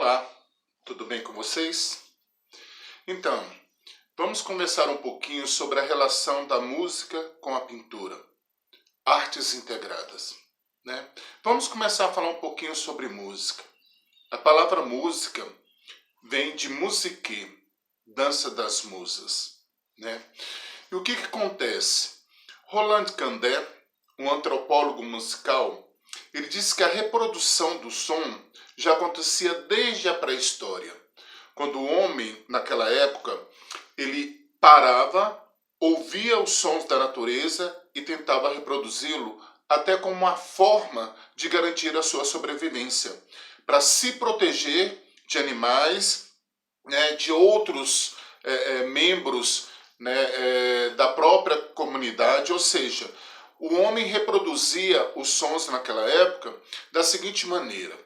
Olá, tudo bem com vocês? Então, vamos conversar um pouquinho sobre a relação da música com a pintura, artes integradas, né? Vamos começar a falar um pouquinho sobre música. A palavra música vem de musique, dança das musas, né? E o que acontece? Roland Candet, um antropólogo musical, ele disse que a reprodução do som já acontecia desde a pré-história, quando o homem, naquela época, ele parava, ouvia os sons da natureza e tentava reproduzi-lo até como uma forma de garantir a sua sobrevivência, para se proteger de animais, né, de outros membros, né, da própria comunidade, ou seja, o homem reproduzia os sons naquela época da seguinte maneira.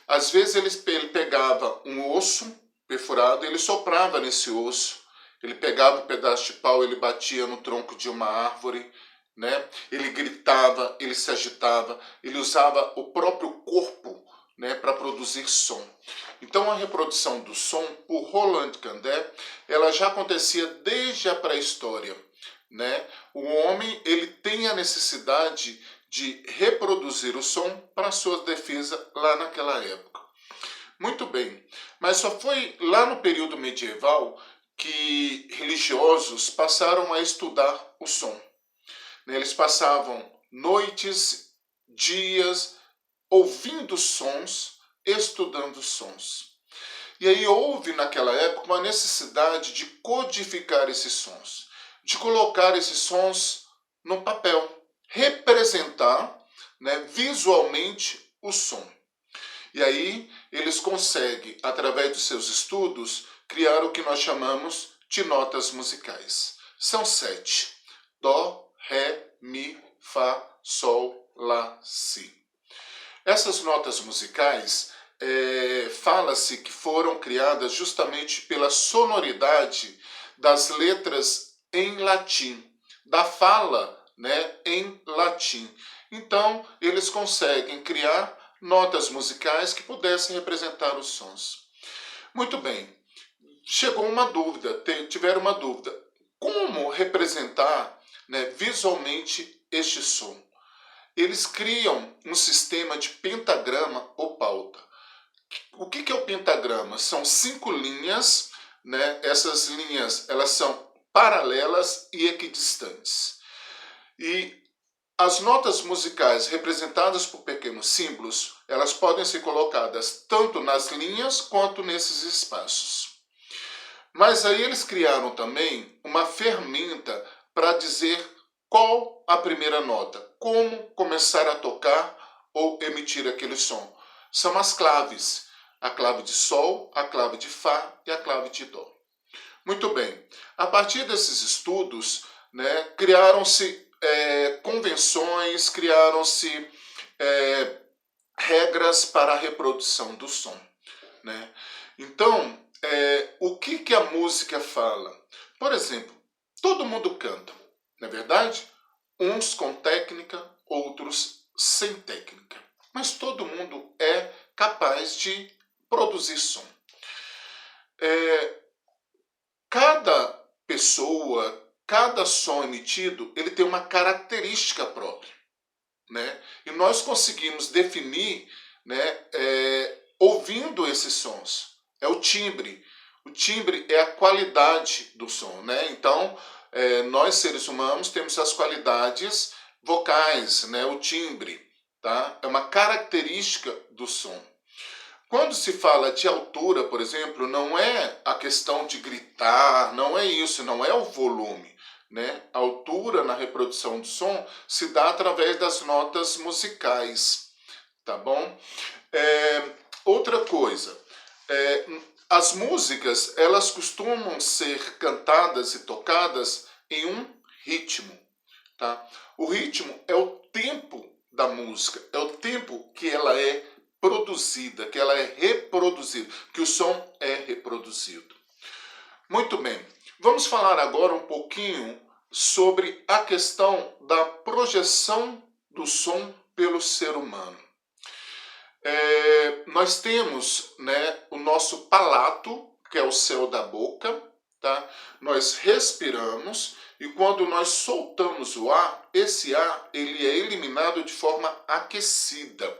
Às vezes ele pegava um osso perfurado, ele soprava nesse osso, ele pegava um pedaço de pau, ele batia no tronco de uma árvore, né? Ele gritava, ele se agitava, ele usava o próprio corpo, né, para produzir som. Então a reprodução do som, por Roland Candet, ela já acontecia desde a pré-história, né? O homem ele tem a necessidade de reproduzir o som para sua defesa lá naquela época. Muito bem, mas só foi lá no período medieval que religiosos passaram a estudar o som. Eles passavam noites, dias, ouvindo sons, estudando sons. E aí houve naquela época uma necessidade de codificar esses sons, de colocar esses sons no papel, representar, né, visualmente o som. E aí eles conseguem, através dos seus estudos, criar o que nós chamamos de notas musicais. São 7. Dó, Ré, Mi, Fá, Sol, Lá, Si. Essas notas musicais, fala-se que foram criadas justamente pela sonoridade das letras em latim, da fala, né, em latim. Então, eles conseguem criar notas musicais que pudessem representar os sons. Muito bem, chegou uma dúvida, tiveram uma dúvida. Como representar, né, visualmente este som? Eles criam um sistema de pentagrama ou pauta. O que é o pentagrama? São 5 linhas, né? Essas linhas elas são paralelas e equidistantes. E as notas musicais representadas por pequenos símbolos, elas podem ser colocadas tanto nas linhas quanto nesses espaços. Mas aí eles criaram também uma ferramenta para dizer qual a primeira nota, como começar a tocar ou emitir aquele som. São as claves, a clave de Sol, a clave de Fá e a clave de Dó. Muito bem, a partir desses estudos, né, criaram-se convenções, criaram-se regras para a reprodução do som, né? Então, o que a música fala? Por exemplo, todo mundo canta, não é verdade? Uns com técnica, outros sem técnica. Mas todo mundo é capaz de produzir som. Cada pessoa, cada som emitido, ele tem uma característica própria, né? E nós conseguimos definir, né, ouvindo esses sons. É o timbre. O timbre é a qualidade do som, né? Então, nós seres humanos temos as qualidades vocais, né? O timbre, tá? É uma característica do som. Quando se fala de altura, por exemplo, não é a questão de gritar, não é isso, não é o volume, né? A altura na reprodução do som se dá através das notas musicais, tá bom? Outra coisa, as músicas, elas costumam ser cantadas e tocadas em um ritmo, tá? O ritmo é o tempo da música, é o tempo que ela é produzida, que ela é reproduzida, que o som é reproduzido. Muito bem, vamos falar agora um pouquinho sobre a questão da projeção do som pelo ser humano. Nós temos, né, o nosso palato, que é o céu da boca, tá? Nós respiramos e quando nós soltamos o ar, esse ar ele é eliminado de forma aquecida.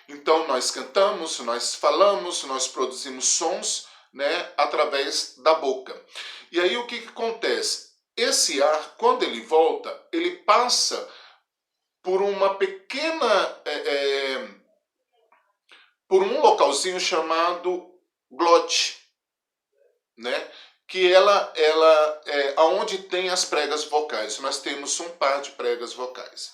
Então nós cantamos, nós falamos, nós produzimos sons, né, através da boca. E aí o que acontece? Esse ar, quando ele volta, ele passa por uma pequena por um localzinho chamado glote, né? Que ela é aonde tem as pregas vocais. Nós temos um par de pregas vocais.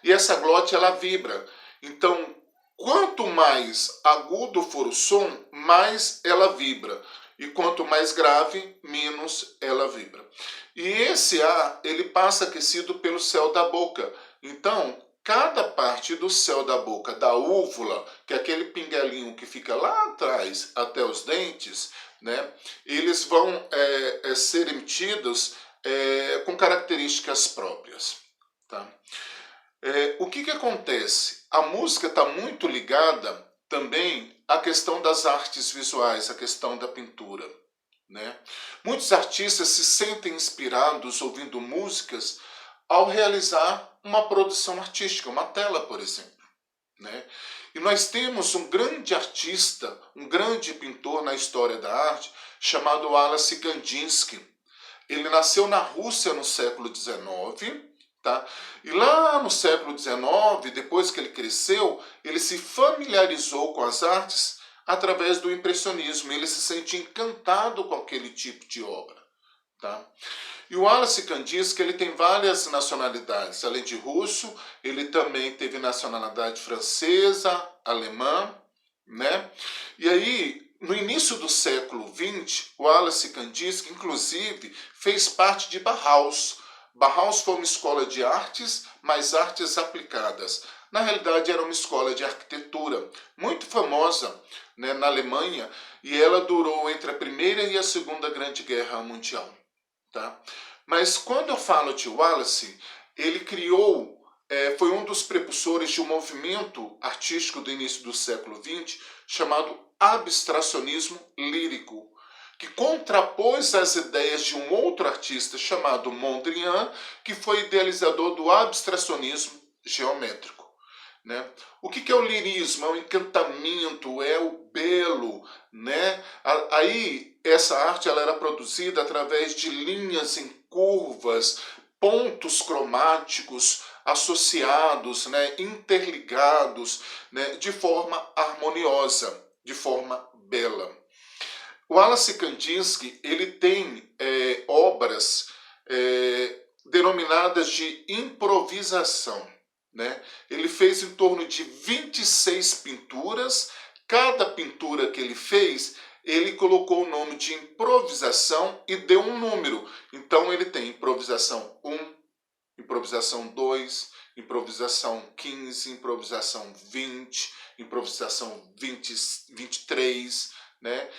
E essa glote ela vibra. Então, quanto mais agudo for o som, mais ela vibra. E quanto mais grave, menos ela vibra. E esse ar, ele passa aquecido pelo céu da boca. Então, cada parte do céu da boca, da úvula, que é aquele pinguelinho que fica lá atrás até os dentes, né, eles vão ser emitidos com características próprias. Tá? O que acontece? A música está muito ligada também à questão das artes visuais, à questão da pintura. Né? Muitos artistas se sentem inspirados ouvindo músicas ao realizar uma produção artística, uma tela, por exemplo. Né? E nós temos um grande artista, um grande pintor na história da arte, chamado Wallace Kandinsky. Ele nasceu na Rússia no século XIX, tá? E lá no século XIX, depois que ele cresceu, ele se familiarizou com as artes através do impressionismo. Ele se sente encantado com aquele tipo de obra. Tá? E o Wallace Kandinsky ele tem várias nacionalidades. Além de russo, ele também teve nacionalidade francesa, alemã, né? E aí, no início do século XX, o Wallace Kandinsky, inclusive, fez parte de Bauhaus. Bauhaus foi uma escola de artes, mas artes aplicadas. Na realidade, era uma escola de arquitetura muito famosa, né, na Alemanha, e ela durou entre a Primeira e a Segunda Grande Guerra Mundial. Tá? Mas quando eu falo de Wallace, ele criou, foi um dos precursores de um movimento artístico do início do século XX chamado abstracionismo lírico, que contrapôs as ideias de um outro artista chamado Mondrian, que foi idealizador do abstracionismo geométrico. Né? O que é o lirismo? É o encantamento, é o belo. Né? Aí essa arte ela era produzida através de linhas em curvas, pontos cromáticos associados, né? Interligados, né? De forma harmoniosa, de forma bela. O Wallace Kandinsky ele tem obras denominadas de improvisação. Né? Ele fez em torno de 26 pinturas. Cada pintura que ele fez, ele colocou o nome de improvisação e deu um número. Então ele tem improvisação 1, improvisação 2, improvisação 15, improvisação 20, improvisação 23, né?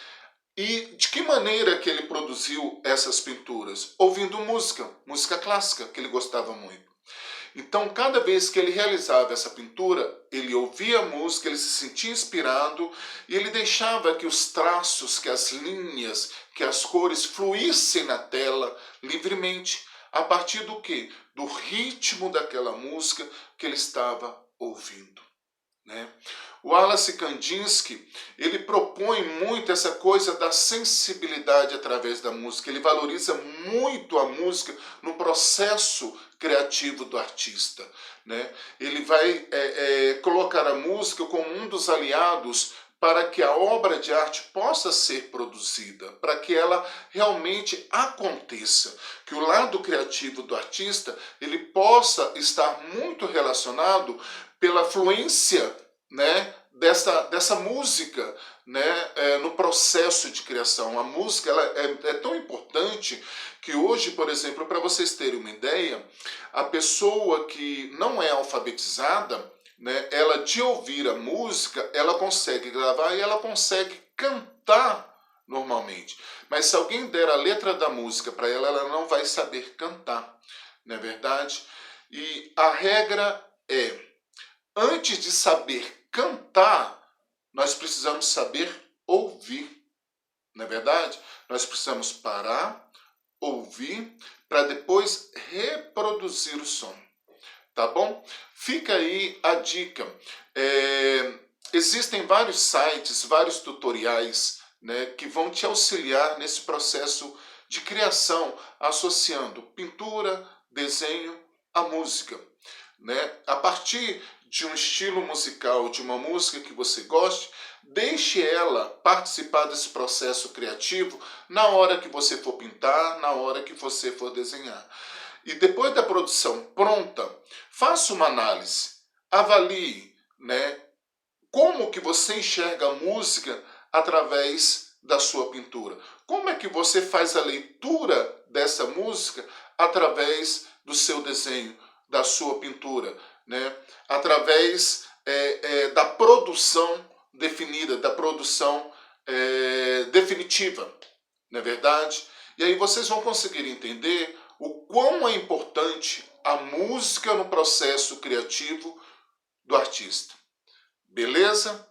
E de que maneira que ele produziu essas pinturas? Ouvindo música, música clássica, que ele gostava muito. Então, cada vez que ele realizava essa pintura, ele ouvia a música, ele se sentia inspirado e ele deixava que os traços, que as linhas, que as cores fluíssem na tela livremente. A partir do quê? Do ritmo daquela música que ele estava ouvindo. Né? O Wallace Kandinsky, ele propõe muito essa coisa da sensibilidade através da música. Ele valoriza muito a música no processo criativo do artista. Né? Ele vai colocar a música como um dos aliados para que a obra de arte possa ser produzida, para que ela realmente aconteça, que o lado criativo do artista ele possa estar muito relacionado pela fluência, né, dessa música, né, no processo de criação. A música ela é tão importante que hoje, por exemplo, para vocês terem uma ideia, a pessoa que não é alfabetizada, né, ela de ouvir a música, ela consegue gravar e ela consegue cantar normalmente. Mas se alguém der a letra da música para ela, ela não vai saber cantar, não é verdade? E a regra é, antes de saber cantar, nós precisamos saber ouvir, não é verdade? Nós precisamos parar, ouvir, para depois reproduzir o som, tá bom? Fica aí a dica. Existem vários sites, vários tutoriais, né, que vão te auxiliar nesse processo de criação, associando pintura, desenho à música, né? A partir de um estilo musical, de uma música que você goste, deixe ela participar desse processo criativo na hora que você for pintar, na hora que você for desenhar. E depois da produção pronta, faça uma análise, avalie, né, como que você enxerga a música através da sua pintura. Como é que você faz a leitura dessa música através do seu desenho, da sua pintura, né? Através da produção definida, da produção definitiva, não é verdade? E aí vocês vão conseguir entender o quão é importante a música no processo criativo do artista. Beleza?